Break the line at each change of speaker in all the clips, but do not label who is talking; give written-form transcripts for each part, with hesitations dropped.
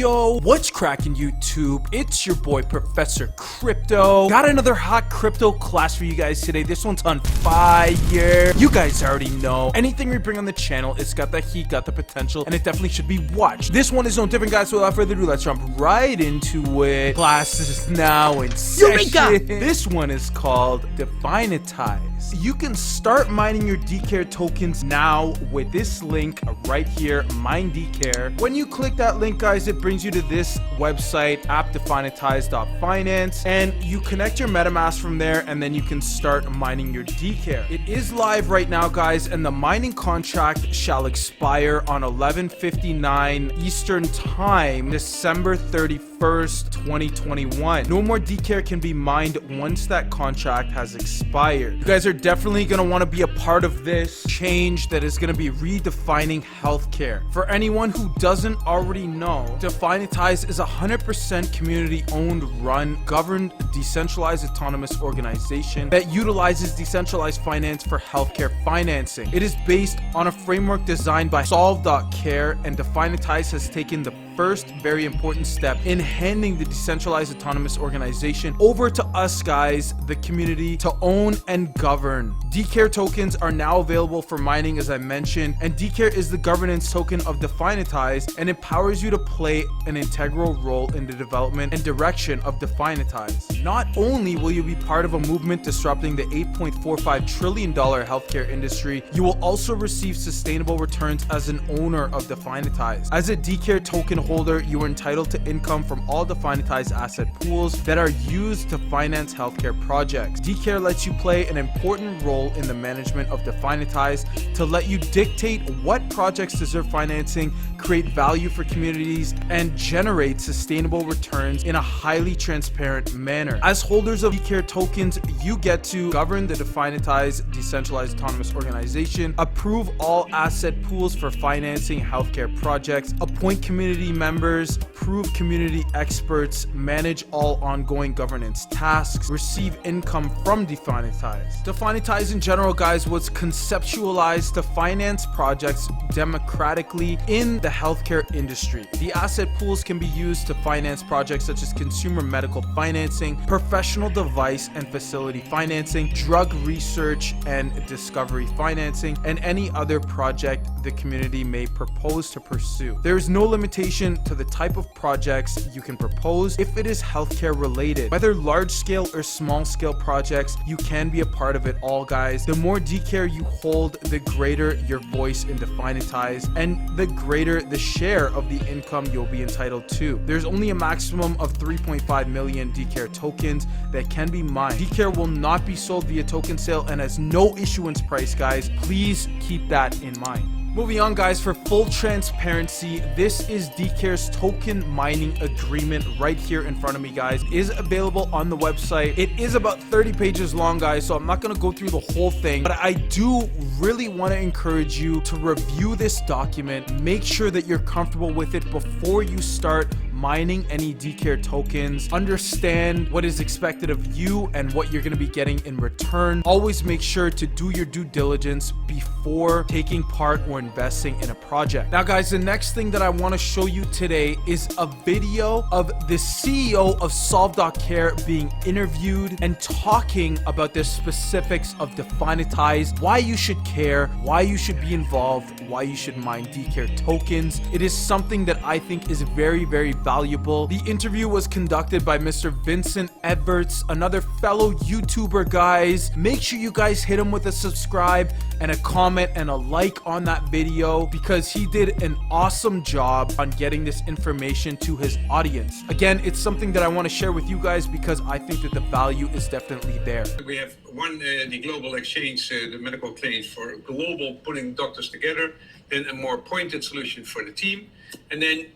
Yo, what's cracking YouTube? It's your boy Professor Crypto. Got another hot crypto class for you guys today. This one's on fire. You guys already know, anything we bring on the channel, it's got the heat, got the potential, and it definitely should be watched. This one is no different, guys, so without further ado, let's jump right into it. Class is now in session. Eureka! This one is called Definitize. You can start mining your Dcare tokens now with this link right here, mine Dcare. When you click that link, guys, it brings you to this website, definitize.finance, and you connect your MetaMask from there, and then you can start mining your Dcare. It is live right now, guys, and the mining contract shall expire on 11:59 Eastern Time, December 31st, 2021. No more Dcare can be mined once that contract has expired. You guys are definitely going to want to be a part of this change that is going to be redefining healthcare. For anyone who doesn't already know, Definitize is a 100% community-owned, run, governed, decentralized autonomous organization that utilizes decentralized finance for healthcare financing. It is based on a framework designed by solve.care, and Definitize has taken the first very important step in handing the decentralized autonomous organization over to us, guys, the community, to own and govern. Dcare tokens are now available for mining, as I mentioned, and Dcare is the governance token of Definitize and empowers you to play an integral role in the development and direction of Definitize. Not only will you be part of a movement disrupting the $8.45 trillion healthcare industry, you will also receive sustainable returns as an owner of Definitize. As a Dcare token holder, you are entitled to income from all Definitize asset pools that are used to finance healthcare projects. Dcare lets you play an important role in the management of Definitize to let you dictate what projects deserve financing, create value for communities, and generate sustainable returns in a highly transparent manner. As holders of Dcare tokens, you get to govern the Definitize decentralized autonomous organization, approve all asset pools for financing healthcare projects, appoint community members, approve community experts, manage all ongoing governance tasks, receive income from Definitize. Definitize in general, guys, was conceptualized to finance projects democratically in the healthcare industry. The asset pools can be used to finance projects such as consumer medical financing, professional device and facility financing, drug research and discovery financing, and any other project the community may propose to pursue. There is no limitation to the type of projects you can propose if it is healthcare related. Whether large scale or small scale projects, you can be a part of it all, guys. The more Dcare you hold, the greater your voice in Definitize, and the greater the share of the income you'll be entitled to. There's only a maximum of 3.5 million Dcare tokens that can be mined. Dcare will not be sold via token sale and has no issuance price, guys. Please keep that in mind. Moving on, guys, for full transparency, this is Dcare's token mining agreement right here in front of me, guys. It is available on the website. It is about 30 pages long, guys, so I'm not going to go through the whole thing, but I do really want to encourage you to review this document. Make sure that you're comfortable with it before you start mining any Dcare tokens. Understand what is expected of you and what you're going to be getting in return. Always make sure to do your due diligence before taking part or investing in a project. Now, guys, the next thing that I want to show you today is a video of the CEO of solve.care being interviewed and talking about the specifics of Definitize, why you should care, why you should be involved, why you should mine Dcare tokens. It is something that I think is very, very valuable. The interview was conducted by Mr. Vincent Edwards, another fellow YouTuber, guys. Make sure you guys hit him with a subscribe and a comment and a like on that video, because he did an awesome job on getting this information to his audience. Again, it's something that I want to share with you guys because I think that the value is definitely there.
We have one, the global exchange, the medical claims for global putting doctors together, then a more pointed solution for the team, and then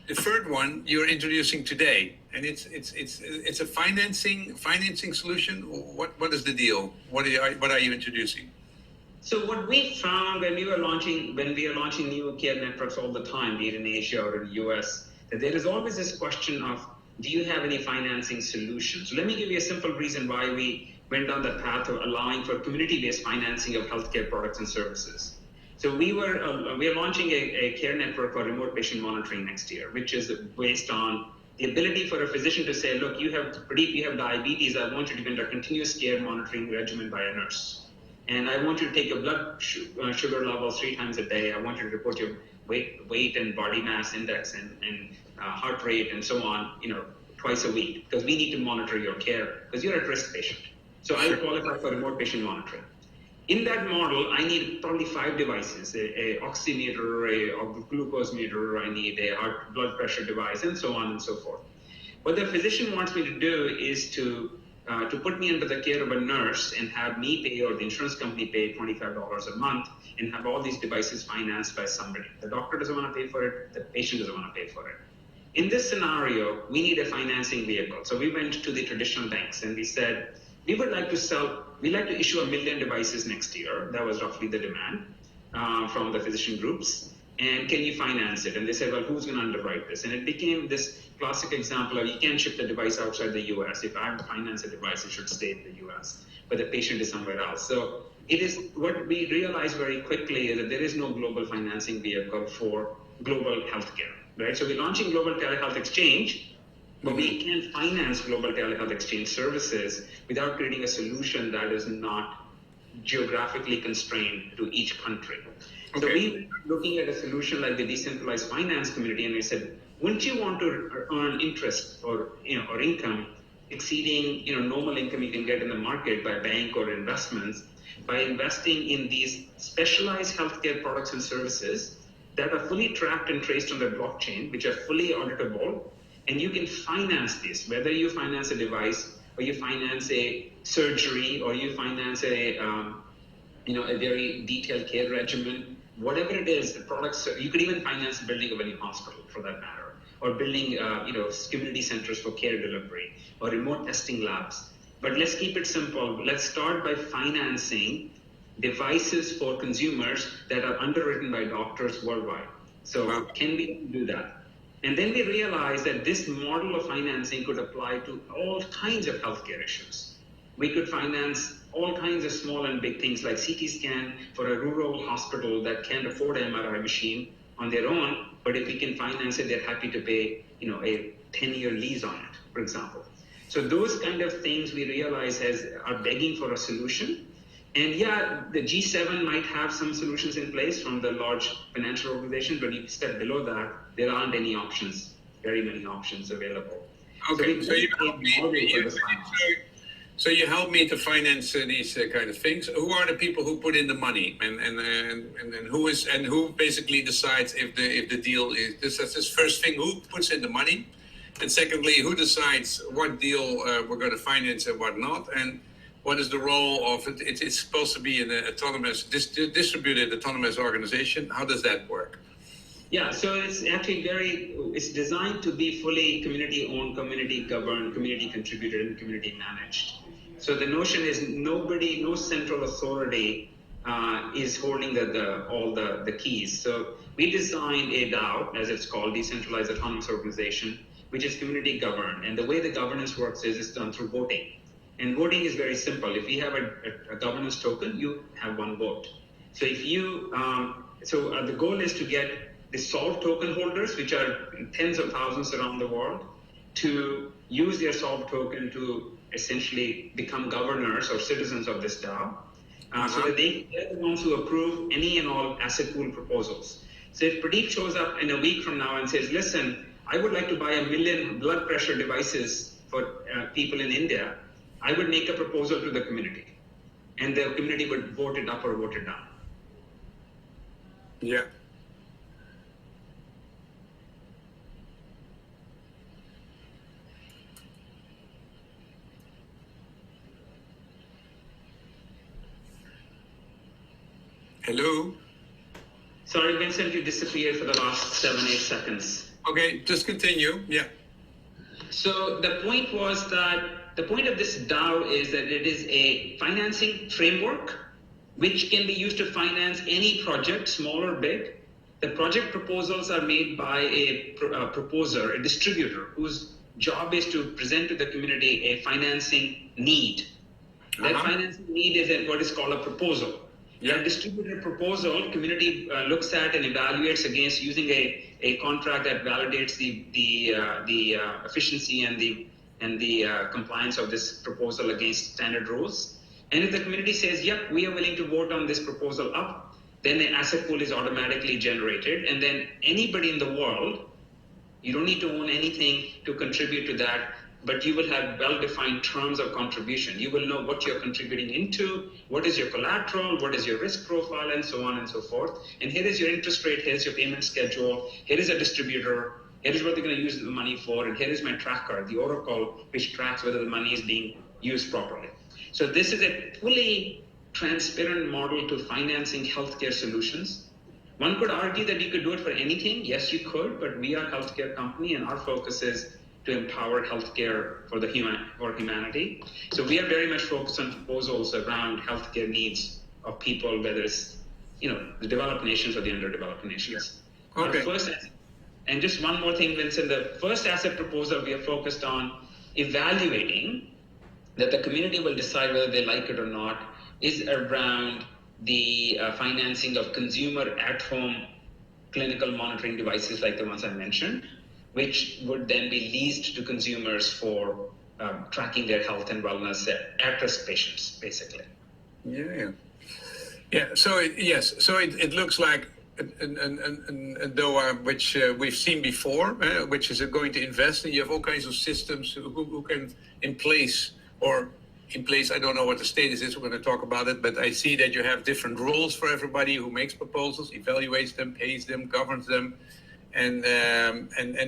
the third one you're introducing today, and it's a financing solution. What is the deal? What are you introducing?
So what we found when we are launching new care networks all the time, be it in Asia or in the US, that there is always this question of, do you have any financing solutions? So let me give you a simple reason why we went down that path of allowing for community-based financing of healthcare products and services. So we are launching a care network for remote patient monitoring next year, which is based on the ability for a physician to say, look, you have diabetes. I want you to be under continuous care monitoring regimen by a nurse. And I want you to take your blood sugar levels 3 times a day. I want you to report your weight and body mass index and heart rate and so on, twice a week, because we need to monitor your care because you're at risk patient. So I qualify for remote patient monitoring. In that model, I need probably 5 devices, a oximeter, a glucose meter, I need a heart blood pressure device, and so on and so forth. What the physician wants me to do is to put me under the care of a nurse and have me pay, or the insurance company pay $25 a month, and have all these devices financed by somebody. The doctor doesn't want to pay for it, the patient doesn't want to pay for it. In this scenario, we need a financing vehicle. So we went to the traditional banks and we said, we'd like to issue 1 million devices next year. That was roughly the demand from the physician groups. And can you finance it? And they said, well, who's going to underwrite this? And it became this classic example of you can't ship the device outside the US. If I have to finance a device, it should stay in the US, but the patient is somewhere else. So it is what we realized very quickly is that there is no global financing vehicle for global healthcare, right? So we're launching Global Telehealth Exchange, but we can't finance global telehealth exchange services without creating a solution that is not geographically constrained to each country. Okay. So we were looking at a solution like the decentralized finance community, and we said, wouldn't you want to earn interest or income exceeding normal income you can get in the market by bank or investments by investing in these specialized healthcare products and services that are fully tracked and traced on the blockchain, which are fully auditable, and you can finance this, whether you finance a device or you finance a surgery or you finance a very detailed care regimen, whatever it is, the products, you could even finance the building of a new hospital for that matter, or building community centers for care delivery or remote testing labs. But let's keep it simple. Let's start by financing devices for consumers that are underwritten by doctors worldwide. So can we do that? And then we realized that this model of financing could apply to all kinds of healthcare issues. We could finance all kinds of small and big things like CT scan for a rural hospital that can't afford an MRI machine on their own, but if we can finance it, they're happy to pay a 10-year lease on it, for example. So those kind of things we realize are begging for a solution. And yeah, the G7 might have some solutions in place from the large financial organizations, but you step below that, there aren't any options, very many options available.
Okay, so you help me to finance these kind of things. Who are the people who put in the money, and who basically decides if the deal is this first thing? Who puts in the money, and secondly, who decides what deal we're going to finance and what not, and what is the role of it? It's supposed to be an autonomous, distributed autonomous organization. How does that work?
Yeah, so it's actually it's designed to be fully community-owned, community-governed, community-contributed, and community-managed. So the notion is no central authority is holding all the keys. So we designed a DAO, as it's called, Decentralized Autonomous Organization, which is community-governed. And the way the governance works is it's done through voting. And voting is very simple. If you have a governance token, you have one vote. So if the goal is to get the solve token holders, which are tens of thousands around the world, to use their solve token to essentially become governors or citizens of this DAO, so that they're the ones who approve any and all asset pool proposals. So if Pradeep shows up in a week from now and says, listen, I would like to buy 1 million blood pressure devices for people in India, I would make a proposal to the community, and the community would vote it up or vote it down.
Yeah. Hello?
Sorry, Vincent, you disappeared for the last 7-8 seconds.
Okay, just continue. Yeah.
So the point of this DAO is that it is a financing framework which can be used to finance any project, small or big. The project proposals are made by a proposer, a distributor, whose job is to present to the community a financing need. That financing need is what is called a proposal.
Yeah.
A distributed proposal, community looks at and evaluates against using a contract that validates the efficiency and the compliance of this proposal against standard rules. And if the community says, yep, we are willing to vote on this proposal up, then the asset pool is automatically generated. And then anybody in the world, you don't need to own anything to contribute to that, but you will have well-defined terms of contribution. You will know what you're contributing into, what is your collateral, what is your risk profile, and so on and so forth. And here is your interest rate, here's your payment schedule, here is a distributor, here is what they're going to use the money for, and here is my tracker, the oracle, which tracks whether the money is being used properly. So this is a fully transparent model to financing healthcare solutions. One could argue that you could do it for anything. Yes, you could, but we are a healthcare company, and our focus is to empower healthcare for humanity. So we are very much focused on proposals around healthcare needs of people, whether it's the developed nations or the underdeveloped nations.
Yeah. Okay.
And just one more thing, Vincent. The first asset proposal we are focused on evaluating that the community will decide whether they like it or not is around the financing of consumer at-home clinical monitoring devices like the ones I mentioned, which would then be leased to consumers for tracking their health and wellness at-risk patients, basically.
Yeah. So it looks like a DOA which we've seen before, which is going to invest, and you have all kinds of systems who can in place. I don't know what the status is. We're going to talk about it, but I see that you have different rules for everybody who makes proposals, evaluates them, pays them, governs them, and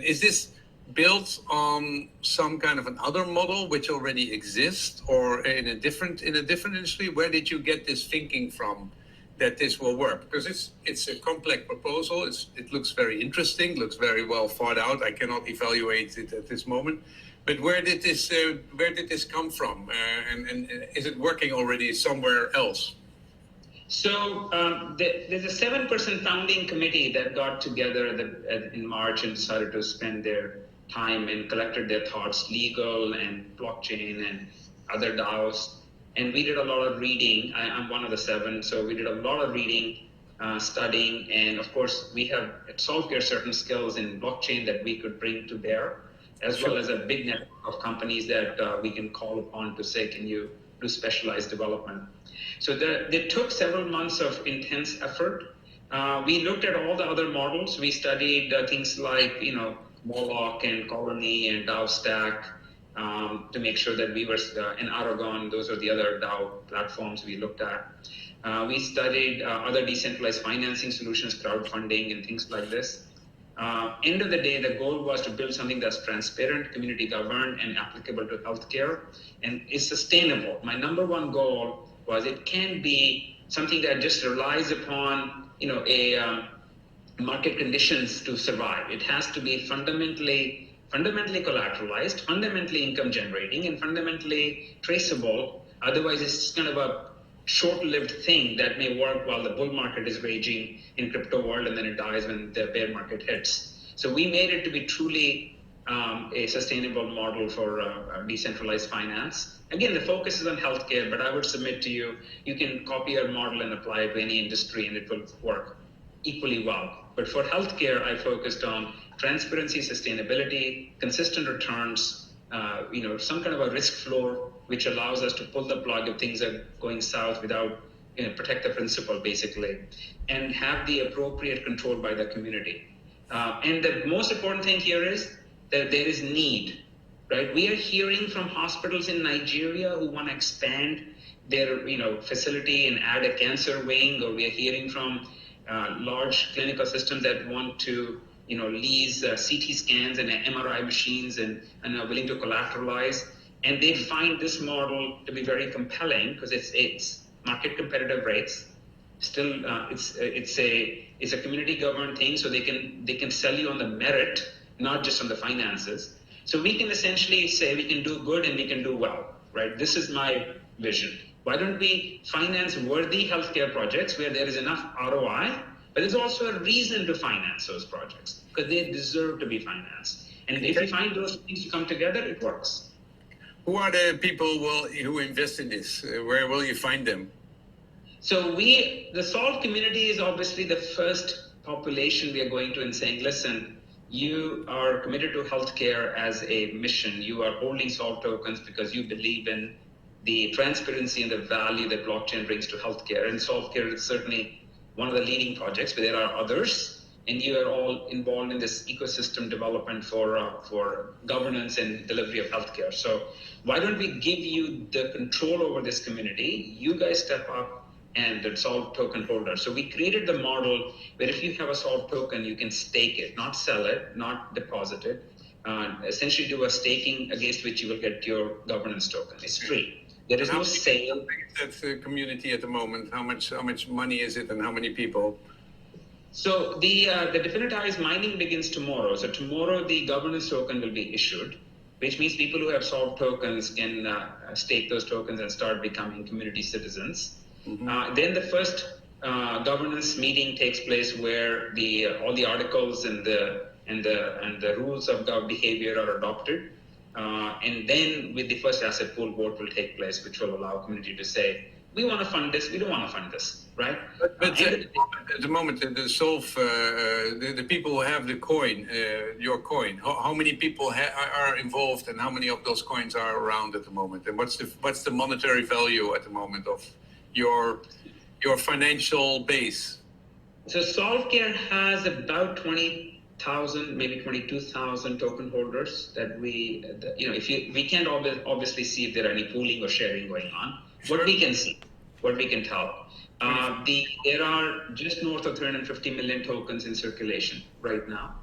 is this built on some kind of another model which already exists, or in a different industry? Where did you get this thinking from that this will work? Because it's a complex proposal. It looks very interesting, looks very well thought out. I cannot evaluate it at this moment. But where did this come from, and is it working already somewhere else?
So there's a 7-person founding committee that got together in March and decided to spend their time and collected their thoughts, legal and blockchain and other DAOs. And we did a lot of reading. I'm one of the 7, so we did a lot of reading, studying, and of course we have at solve.care certain skills in blockchain that we could bring to bear, as well as a big network of companies that we can call upon to say, can you do specialized development? So they took several months of intense effort. We looked at all the other models. We studied things like, Moloch and Colony and DAO Stack to make sure that we were in Aragon. Those are the other DAO platforms we looked at. We studied other decentralized financing solutions, crowdfunding and things like this. End of the day, the goal was to build something that's transparent, community governed, and applicable to healthcare, and is sustainable. My number one goal was it can't be something that just relies upon, market conditions to survive. It has to be fundamentally collateralized, fundamentally income generating, and fundamentally traceable. Otherwise, it's just kind of a short-lived thing that may work while the bull market is raging in crypto world, and then it dies when the bear market hits. So we made it to be truly a sustainable model for decentralized finance. Again, the focus is on healthcare, but I would submit to you, you can copy our model and apply it to any industry and it will work equally well. But for healthcare, I focused on transparency, sustainability, consistent returns, some kind of a risk floor, which allows us to pull the plug if things are going south without, protect the principal basically, and have the appropriate control by the community. And the most important thing here is that there is need, right? We are hearing from hospitals in Nigeria who want to expand their, facility and add a cancer wing, or we are hearing from large clinical systems that want to, lease CT scans and MRI machines and are willing to collateralize. And they find this model to be very compelling because it's market competitive rates. Still, it's a community governed thing, so they can sell you on the merit, not just on the finances. So we can essentially say we can do good and we can do well, right? This is my vision. Why don't we finance worthy healthcare projects where there is enough ROI, but there's also a reason to finance those projects because they deserve to be financed. And if you find those things to come together, it works.
Who are the people who invest in this? Where will you find them?
So the Solve community is obviously the first population we are going to and saying, listen, you are committed to healthcare as a mission. You are holding Solve tokens because you believe in the transparency and the value that blockchain brings to healthcare. And SolveCare is certainly one of the leading projects, but there are others. And you are all involved in this ecosystem development for governance and delivery of healthcare. So why don't we give you the control over this community? You guys step up and the Solve token holder. So we created the model where if you have a Solve token, you can stake it, not sell it, not deposit it. Essentially do a staking against which you will get your governance token. It's free. There is no sale.
That's the community at the moment. How much money is it, and how many people?
So the definitized mining begins tomorrow. So tomorrow the governance token will be issued, which means people who have Solve tokens can stake those tokens and start becoming community citizens. Then the first governance meeting takes place where all the articles and the rules of behavior are adopted. And then with the first asset pool vote will take place, which will allow community to say, we want to fund this, we don't want to fund this, right?
But at the moment, the Solve, the people who have the coin, your coin, how many people are involved, and how many of those coins are around at the moment? And what's the monetary value at the moment of your financial base?
So SolveCare has about 20,000, maybe 22,000 token holders that we can't obviously see if there are any pooling or sharing going on. Sure. What we can see, what we can tell, there are just north of 350 million tokens in circulation right now.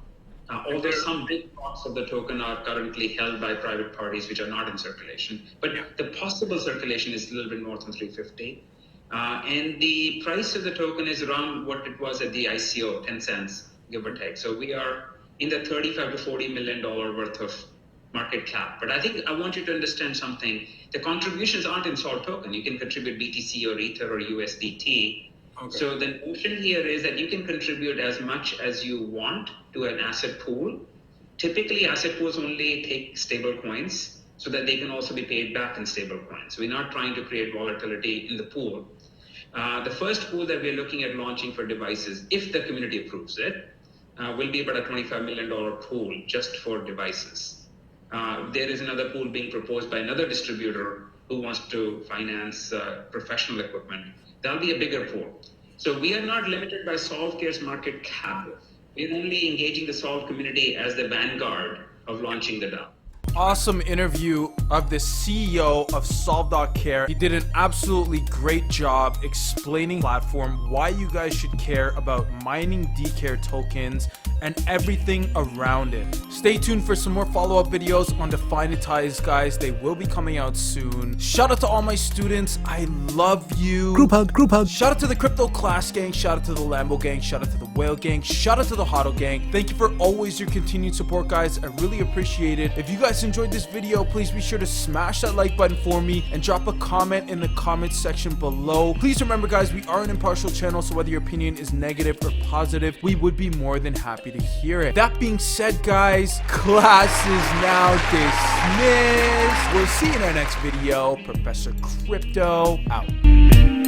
Although some big parts of the token are currently held by private parties which are not in circulation, but the possible circulation is a little bit north of 350. And the price of the token is around what it was at the ICO, 10 cents, give or take. So we are in the $35 to $40 million worth of market cap. But I think I want you to understand something. The contributions aren't in Solve token. You can contribute BTC or Ether or USDT. Okay. So the notion here is that you can contribute as much as you want to an asset pool. Typically, asset pools only take stable coins so that they can also be paid back in stable coins. We're not trying to create volatility in the pool. The first pool that we're looking at launching for devices, if the community approves it, will be about a $25 million pool just for devices. There is another pool being proposed by another distributor who wants to finance professional equipment. That'll be a bigger pool. So we are not limited by SolveCare's market cap. We're only engaging the Solve community as the vanguard of launching the DAO.
Awesome interview of the CEO of solve.care. He did an absolutely great job explaining the platform, why you guys should care about mining Dcare tokens and everything around it. Stay tuned for some more follow-up videos on Definitize, guys. They will be coming out soon. Shout out to all my students. I love you.
Group hug, group hug.
Shout out to the Crypto Class Gang. Shout out to the Lambo Gang. Shout out to the Whale Gang. Shout out to the Hodl Gang. Thank you for always your continued support, guys. I really appreciate it. If you guys enjoyed this video, please be sure to smash that like button for me and drop a comment in the comment section below. Please remember, guys, we are an impartial channel, so whether your opinion is negative or positive, we would be more than happy to hear it. That being said, guys, class is now dismissed. We'll see you in our next video. Professor Crypto out.